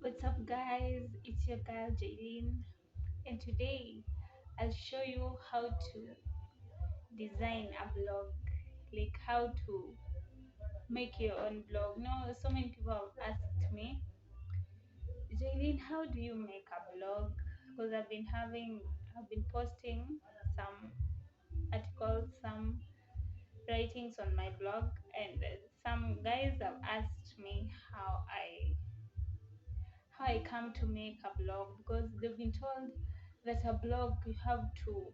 What's up, guys? It's your girl Jaylene, and today I'll show you how to design a blog, like how to make your own blog. Now, so many people have asked me, Jaylene, how do you make a blog? Because I've been posting some articles, some writings on my blog, and some guys have asked me how I come to make a blog, because they've been told that a blog you have to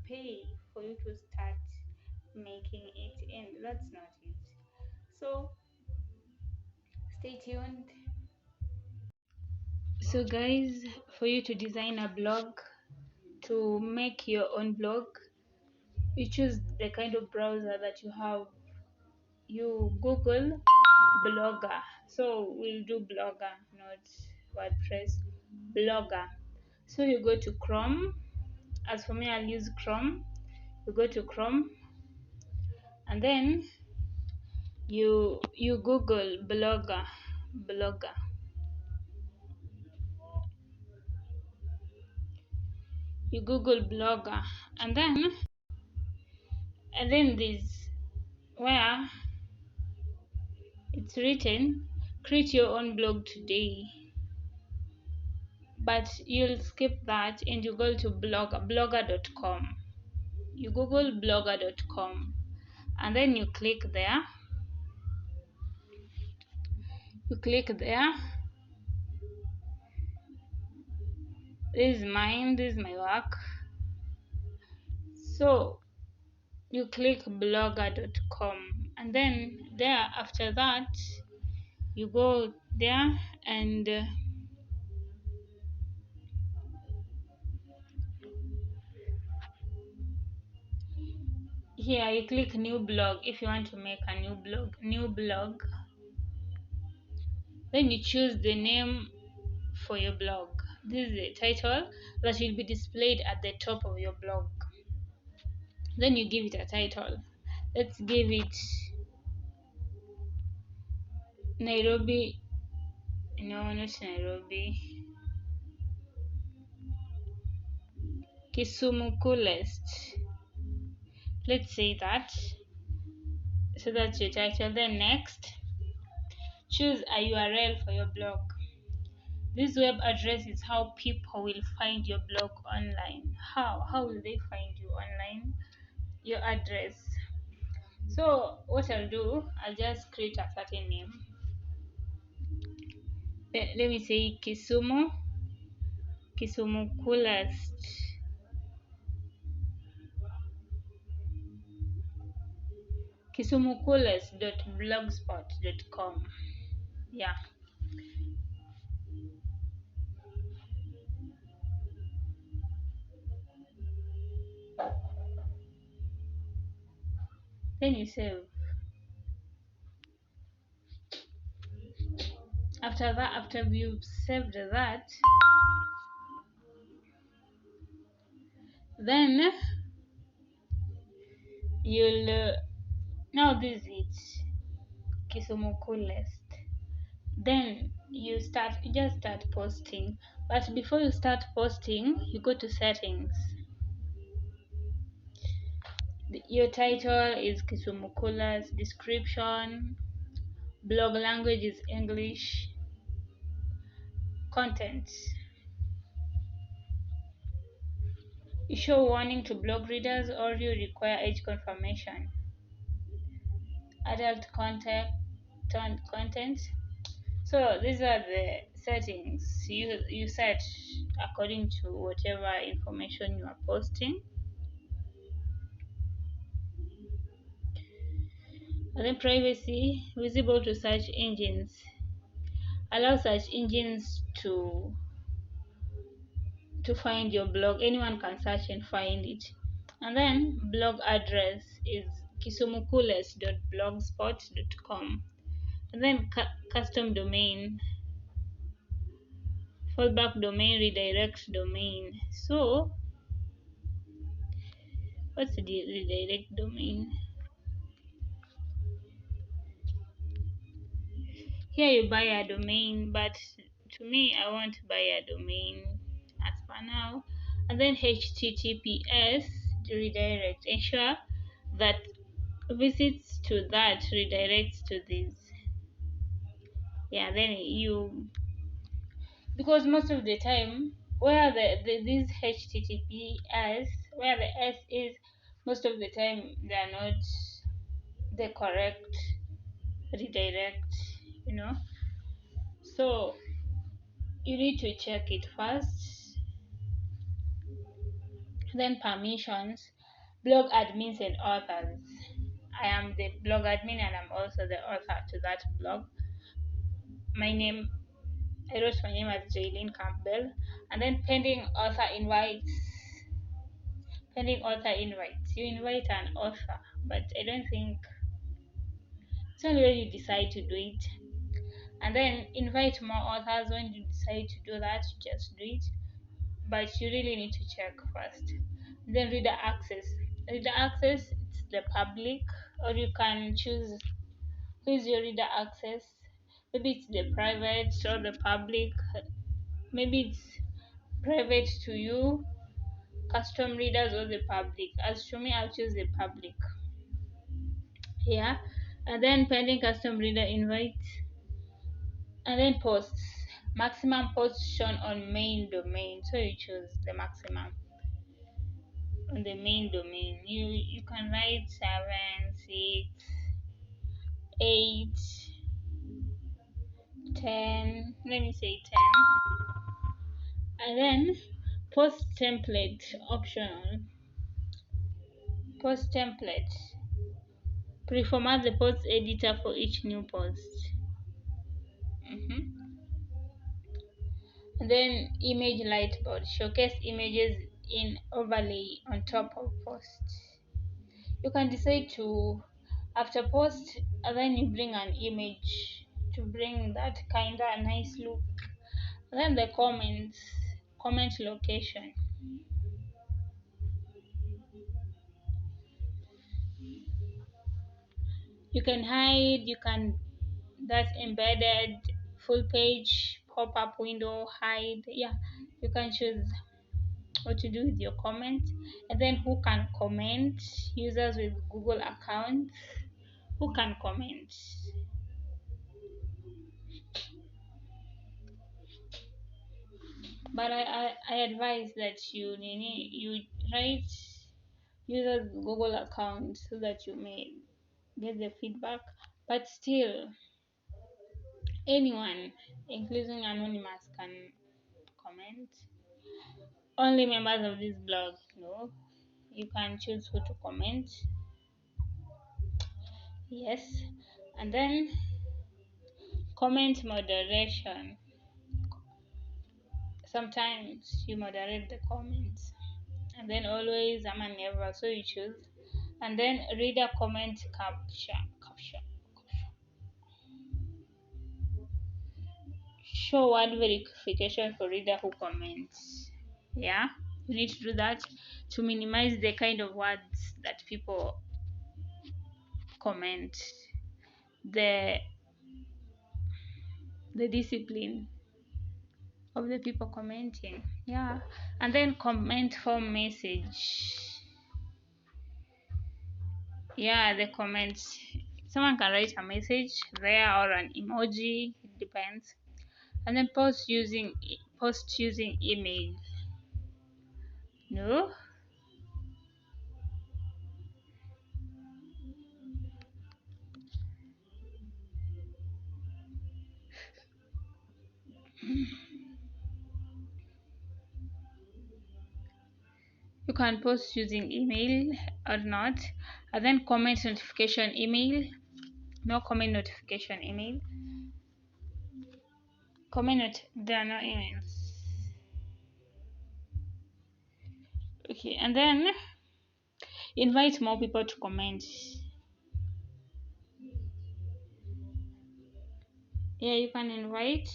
pay for you to start making it, and that's not it. So stay tuned. So guys, for you to design a blog, to make your own blog, you choose the kind of browser that you have. You Google Blogger. So we'll do Blogger, not WordPress. Blogger. So you go to Chrome. As for me, I'll use Chrome. You go to Chrome, and then you Google Blogger. You Google Blogger, and then this where it's written, create your own blog today. But you'll skip that and you go to blogger.com. You Google blogger.com, and then you click there. This is mine, this is my work. So you click blogger.com, and then there, after that, you go there, and here you click new blog if you want to make a new blog. Then you choose the name for your blog. This is the title that will be displayed at the top of your blog. Then you give it a title. Let's give it Nairobi. No, not Nairobi. Kisumu coolest. Let's say that. So that's your title. Then next, choose a URL for your blog. This web address is how people will find your blog online. How will they find you online? Your address. So what I'll do, I'll just create a certain name. Let me say Kisumu coolest. kisumucoolest.blogspot.com. Yeah. Then you save. After you've saved that, then you'll now this is it, Kisumu coolest. Then you just start posting. But before you start posting, you go to settings. Your title is Kisumu coolest. Description, blog language is English. Content, you show warning to blog readers, or you require age confirmation. Adult content. So these are the settings you set according to whatever information you are posting. And then privacy, visible to search engines. Allow search engines to find your blog. Anyone can search and find it. And then blog address is kisumucoolest.blogspot.com. And then custom domain, fallback domain, redirect domain. So what's the redirect domain? Here you buy a domain, but to me, I want to buy a domain as for now. And then HTTPS redirect. Ensure that visits to that redirects to this. Yeah, then you, because most of the time where this HTTPS, where the S is, most of the time they are not the correct redirect, you know. So you need to check it first. Then permissions, blog admins and authors. I am the blog admin and I'm also the author to that blog. My name, I wrote my name as Jaylene Campbell. And then pending author invites. Pending author invites. You invite an author, but I don't think, it's only when you decide to do it. And then invite more authors. When you decide to do that, just do it. But you really need to check first. Then reader access. Reader access, it's the public, or you can choose who is your reader access. Maybe it's the private or the public. Maybe it's private to you, custom readers, or the public. As for me, I'll choose the public. Yeah. And then pending custom reader invites. And then posts. Maximum posts shown on main domain. So you choose the maximum on the main domain. You can write 7, 6, 8, 10. Let me say 10. And then post template optional. Post template. Pre-format the post editor for each new post. And then image lightboard. Showcase images in overlay on top of post. You can decide to, after post, and then you bring an image to bring that kind of nice look. And then the comments, comment location. You can hide, you can, that's embedded, full page, pop-up window, hide. Yeah, you can choose what to do with your comment. And then who can comment? Users with Google accounts, who can comment? But I advise that you write users with Google accounts so that you may get the feedback. But still, anyone, including anonymous, can comment. Only members of this blog, no. You can choose who to comment. Yes. And then comment moderation. Sometimes you moderate the comments. And then always, I'm a never, so you choose. And then reader comment caption. Show word verification for reader who comments. Yeah, you need to do that to minimize the kind of words that people comment, the discipline of the people commenting. Yeah. And then comment form message. Yeah, the comments, someone can write a message there or an emoji, it depends. And then post using email. No. You can post using email or not. And then comment notification email. No comment notification email. There are no emails. Okay, and then invite more people to comment. Yeah, you can invite.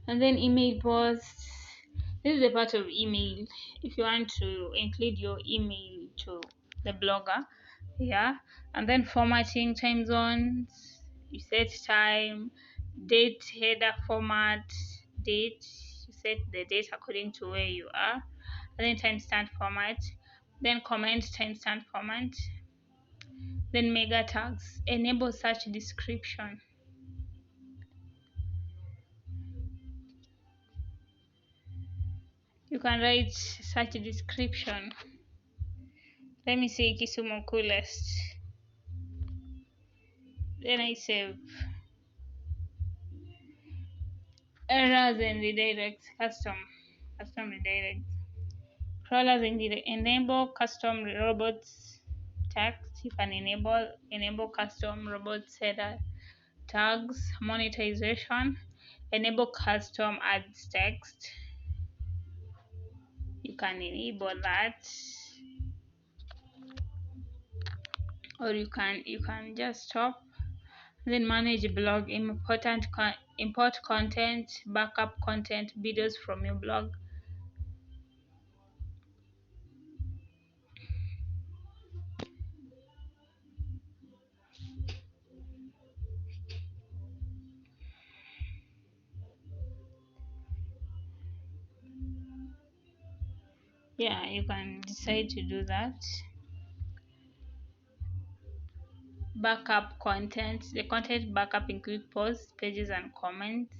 And then email posts. This is a part of email. If you want to include your email to the blogger, yeah, and then formatting, time zones, you set time, date, header format, date, you set the date according to where you are, and then timestamp format, then comment timestamp format, then mega tags, enable search description. You can write search description. Let me say Kisumu coolest. Then I save. Errors and redirects, custom redirects. Crawlers and enable custom robots tags. You can enable custom robots header tags. Monetization. Enable custom ads text. You can enable that, or you can just stop. Then manage blog, import content, backup content, videos from your blog. Yeah, you can decide to do that. Backup content. The content backup includes posts, pages, and comments.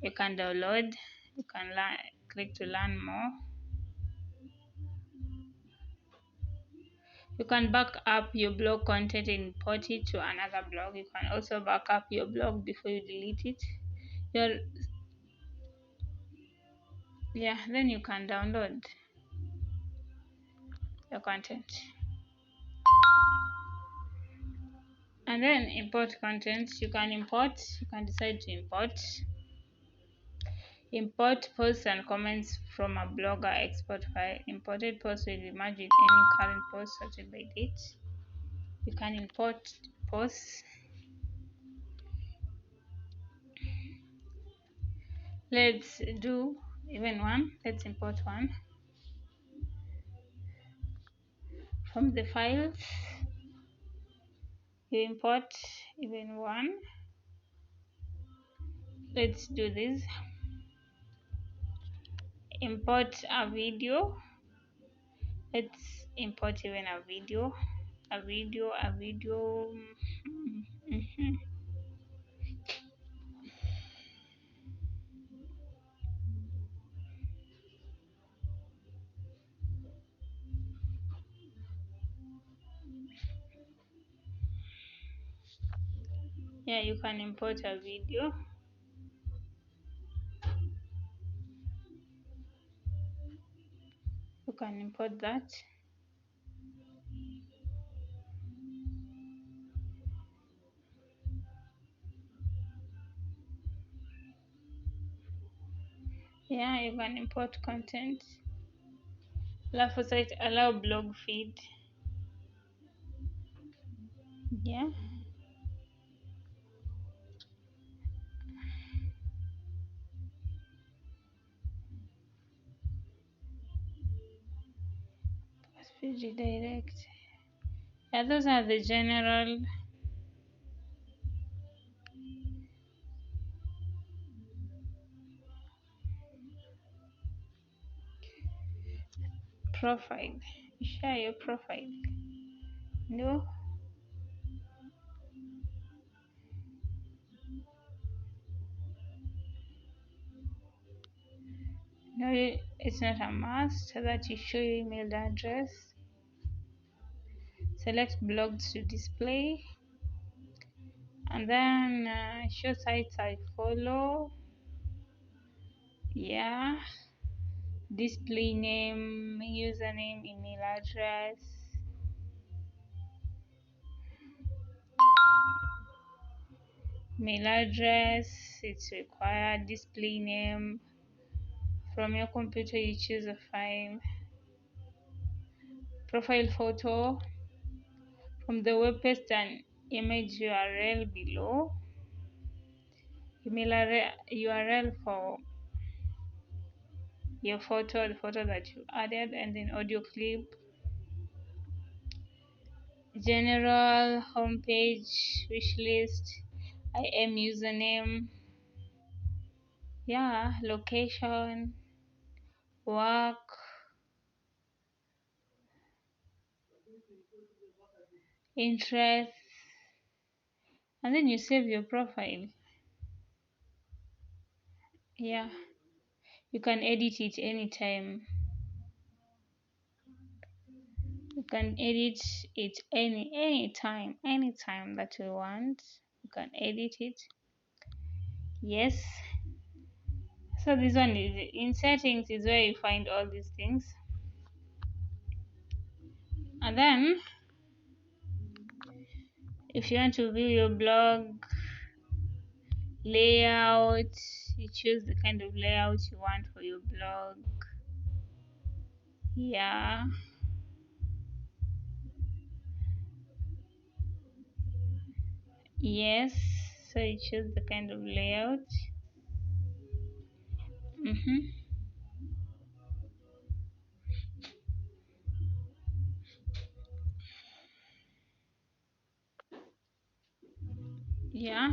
You can download. You can click to learn more. You can back up your blog content and import it to another blog. You can also back up your blog before you delete it. Then you can download your content. And then import content. You can decide to import posts and comments from a blogger export file. Imported posts will merge with any current post sorted by date. You can import posts. Let's do even one. Let's import one from the files. You import even one. Let's do this. Import a video. Let's import even a video. Yeah, you can import a video. You can import that. Yeah, you can import content. Site allow blog feed. Yeah. Feed redirect. Yeah, those are the general profile. Share your profile. No. No, it's not a must that you show your email address. Select blogs to display, and then show sites I follow. Yeah. Display name, username, email address. Mail address, it's required. Display name. From your computer, you choose a file. Profile photo. From the web, paste an image URL below. Email URL for your photo, the photo that you added, and then audio clip, general, homepage, wish list, IM username, yeah, location, work, interest, and then you save your profile. Yeah, you can edit it anytime. You can edit it anytime that you want. You can edit it. Yes. So this one is in settings is where you find all these things. And then if you want to view your blog layout, you choose the kind of layout you want for your blog. Yeah. Yes. So you choose the kind of layout. Yeah.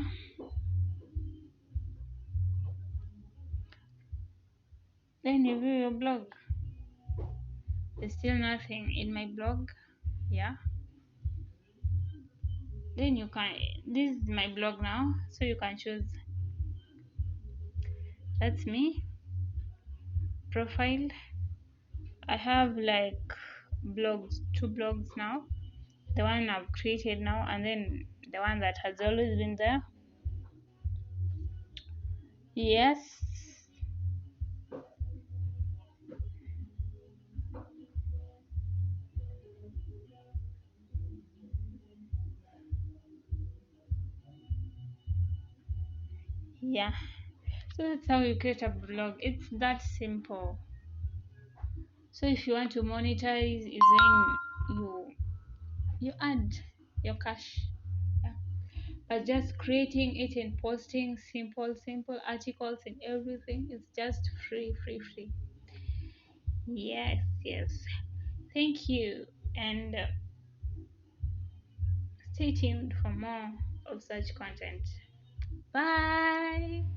Then you view your blog. There's still nothing in my blog. Yeah. Then you can, this is my blog now, so you can choose, that's me, profile. I have like two blogs now, the one I've created now, and then the one that has always been there. Yes. Yeah, so that's how you create a blog. It's that simple. So if you want to monetize, is when you add your cash. Yeah. But just creating it and posting simple articles and everything is just free. Yes, yes. Thank you, and stay tuned for more of such content. Bye.